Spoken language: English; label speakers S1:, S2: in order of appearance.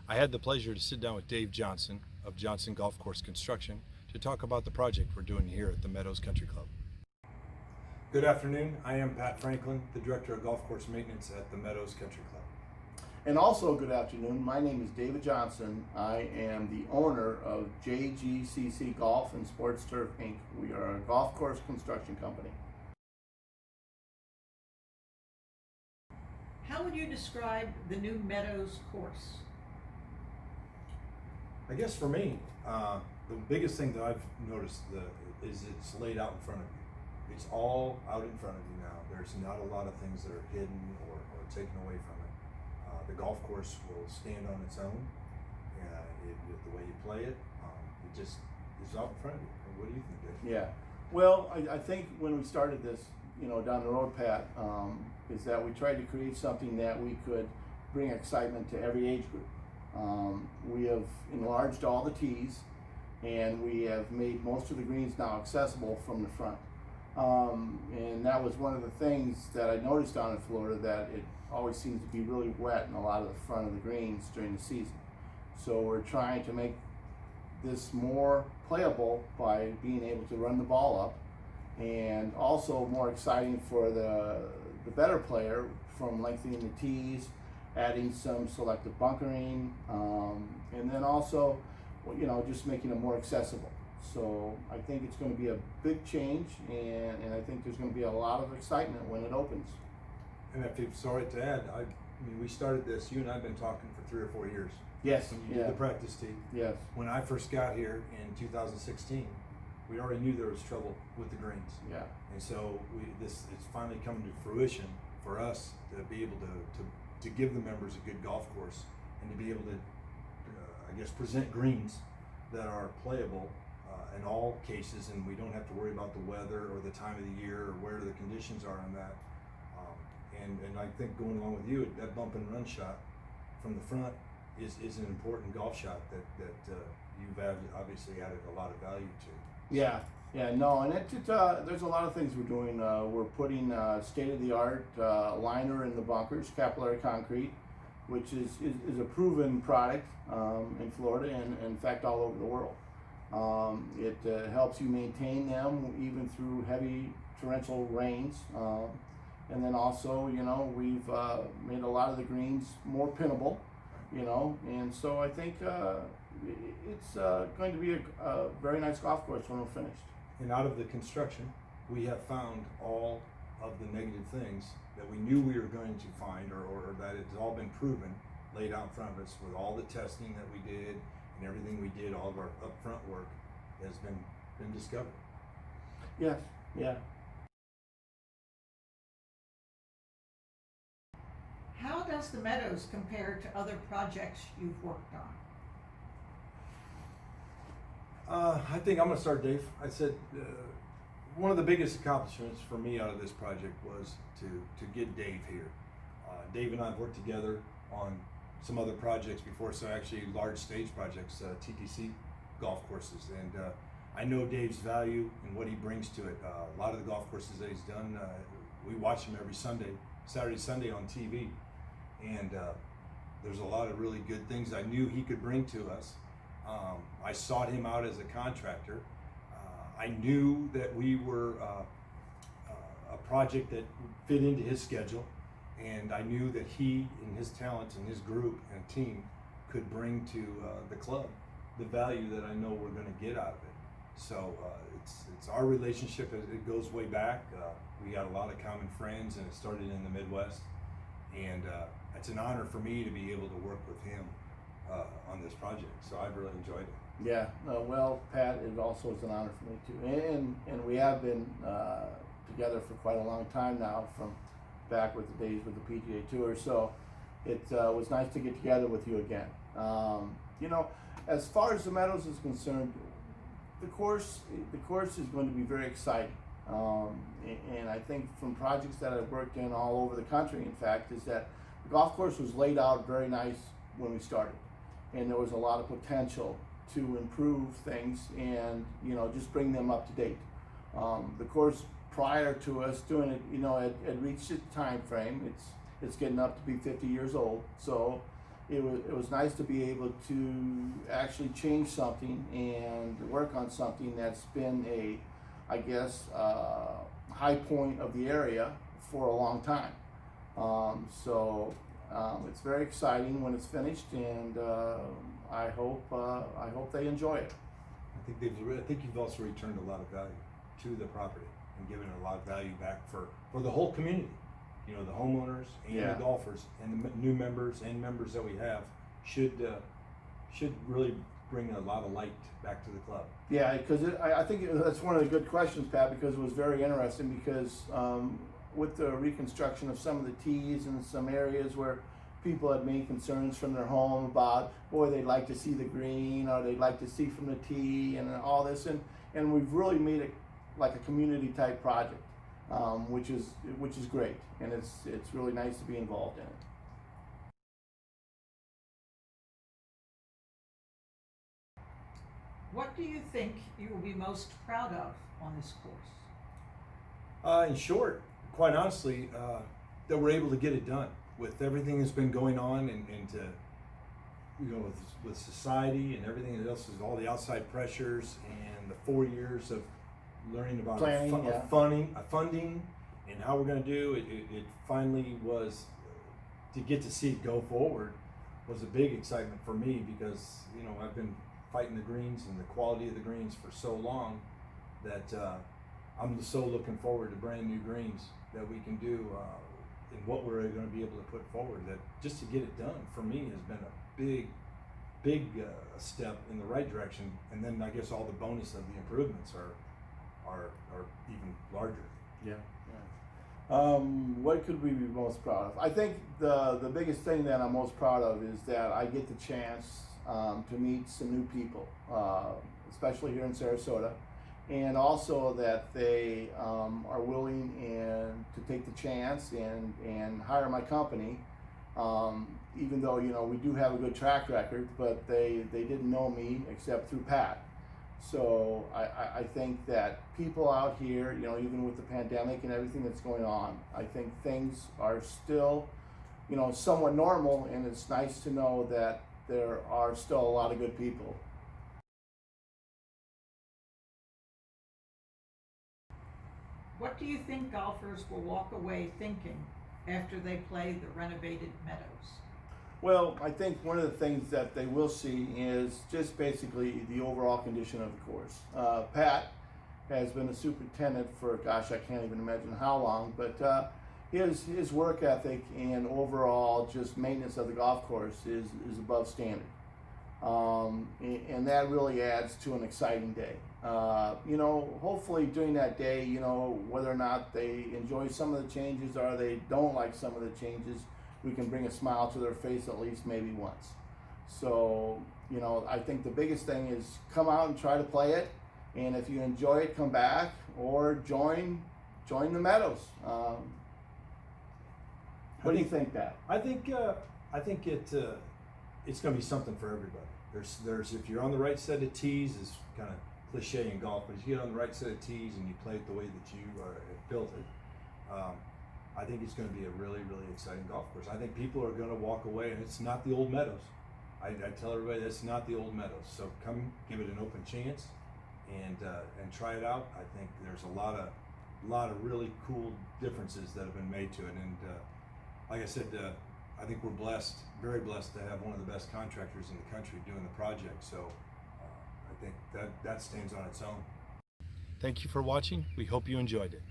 S1: I had the pleasure to sit down with Dave Johnson of Johnson Golf Course Construction to talk about the project we're doing here at the Meadows Country Club. Good afternoon. I am Pat Franklin, the Director of Golf Course Maintenance at the Meadows Country Club.
S2: And also, good afternoon. My name is David Johnson. I am the owner of JGCC Golf and Sports Turf Inc. We are a golf course construction company.
S3: How would you describe the new Meadows course?
S1: I guess for me, the biggest thing that I've noticed is it's laid out in front of you. It's all out in front of you now. There's not a lot of things that are hidden or taken away from it. The golf course will stand on its own. The way you play it, it just is out in front of you. What do you think, Dave?
S2: Yeah. Well, I think when we started this, down the road, Pat, is that we tried to create something that we could bring excitement to every age group. We have enlarged all the tees, and we have made most of the greens now accessible from the front. And that was one of the things that I noticed down in Florida, that it always seems to be really wet in a lot of the front of the greens during the season. So we're trying to make this more playable by being able to run the ball up, and also more exciting for the better player from lengthening the tees, adding some selective bunkering, and then also, just making it more accessible. So I think it's going to be a big change, and I think there's going to be a lot of excitement when it opens.
S1: And if it's sorry to add, I mean, we started this, you and I have been talking for 3 or 4 years.
S2: Yes.
S1: When you did the practice tee.
S2: Yes.
S1: When I first got here in 2016, we already knew there was trouble with the greens.
S2: Yeah.
S1: And so it's finally coming to fruition for us to be able to give the members a good golf course, and to be able to, present greens that are playable in all cases, and we don't have to worry about the weather or the time of the year or where the conditions are on that. And I think going along with you, that bump and run shot from the front is an important golf shot that you've obviously added a lot of value to.
S2: Yeah, no, and there's a lot of things we're doing. We're putting state-of-the-art liner in the bunkers, capillary concrete, which is a proven product in Florida and in fact all over the world. It helps you maintain them even through heavy torrential rains. And then also, we've made a lot of the greens more pinnable, and so I think it's going to be a very nice golf course when we're finished.
S1: And out of the construction, we have found all of the negative things that we knew we were going to find, or that it's all been proven, laid out in front of us with all the testing that we did and everything we did, all of our upfront work has been discovered.
S2: Yes, yeah.
S3: How does the Meadows compare to other projects you've worked on?
S1: I think I'm going to start, Dave. I said one of the biggest accomplishments for me out of this project was to get Dave here. Dave and I have worked together on some other projects before, so actually large stage projects, TTC golf courses, and I know Dave's value and what he brings to it. A lot of the golf courses that he's done, we watch him every Saturday, Sunday on TV, and there's a lot of really good things I knew he could bring to us. I sought him out as a contractor. I knew that we were a project that fit into his schedule, and I knew that he and his talents and his group and team could bring to the club the value that I know we're going to get out of it. So it's our relationship. It goes way back. We got a lot of common friends, and it started in the Midwest, and it's an honor for me to be able to work with him on this project. So I've really enjoyed it.
S2: Yeah, well, Pat, it also is an honor for me too, and we have been together for quite a long time now, from back with the days with the PGA Tour. So it was nice to get together with you again. As far as the Meadows is concerned, the course is going to be very exciting, and I think from projects that I've worked in all over the country, in fact, is that the golf course was laid out very nice when we started, and there was a lot of potential to improve things and just bring them up to date. The course prior to us doing it, had reached its time frame. It's getting up to be 50 years old, so it was nice to be able to actually change something and work on something that's been a, I guess, high point of the area for a long time. It's very exciting when it's finished, and I hope they enjoy it.
S1: I think you've also returned a lot of value to the property and given a lot of value back for the whole community. You know, the homeowners and
S2: Yeah.
S1: the golfers and the new members and members that we have should really bring a lot of light back to the club.
S2: Yeah, because I think that's one of the good questions, Pat, because it was very interesting because with the reconstruction of some of the tees and some areas where people had made concerns from their home about, boy, they'd like to see the green or they'd like to see from the tee and all this, and we've really made it like a community type project, which is great, and it's really nice to be involved in it.
S3: What do you think you will be most proud of on this course?
S1: In short, quite honestly, that we're able to get it done with everything that's been going on and to, you know, with society and everything else, is all the outside pressures and the 4 years of learning about
S2: Planning,
S1: funding and how we're going to do it. It finally was, to get to see it go forward was a big excitement for me, because, you know, I've been fighting the greens and the quality of the greens for so long that I'm so looking forward to brand new greens that we can do and what we're going to be able to put forward. That just to get it done for me has been a big step in the right direction. And then I guess all the bonus of the improvements are even larger.
S2: Yeah. What could we be most proud of? I think the biggest thing that I'm most proud of is that I get the chance to meet some new people, especially here in Sarasota, and also that they are willing and to take the chance and hire my company, even though, you know, we do have a good track record, but they didn't know me except through Pat. So I think that people out here, you know, even with the pandemic and everything that's going on, I think things are still, you know, somewhat normal, and it's nice to know that there are still a lot of good people.
S3: What do you think golfers will walk away thinking after they play the renovated Meadows?
S2: Well, I think one of the things that they will see is just basically the overall condition of the course. Pat has been a superintendent for, gosh, I can't even imagine how long, but his work ethic and overall just maintenance of the golf course is above standard. And that really adds to an exciting day. You know, hopefully during that day, you know, whether or not they enjoy some of the changes or they don't like some of the changes, we can bring a smile to their face at least maybe once. So, you know, I think the biggest thing is come out and try to play it, and if you enjoy it, come back or join the Meadows. What do you think, Pat?
S1: I think it's going to be something for everybody. There's if you're on the right set of tees, is kind of cliche in golf, but if you get on the right set of tees and you play it the way that you have built it, I think it's going to be a really, really exciting golf course. I think people are going to walk away, and it's not the old Meadows. I tell everybody that's not the old Meadows. So come give it an open chance and try it out. I think there's a lot of really cool differences that have been made to it, and like I said, I think we're blessed, very blessed, to have one of the best contractors in the country doing the project. So I think that stands on its own. Thank you for watching. We hope you enjoyed it.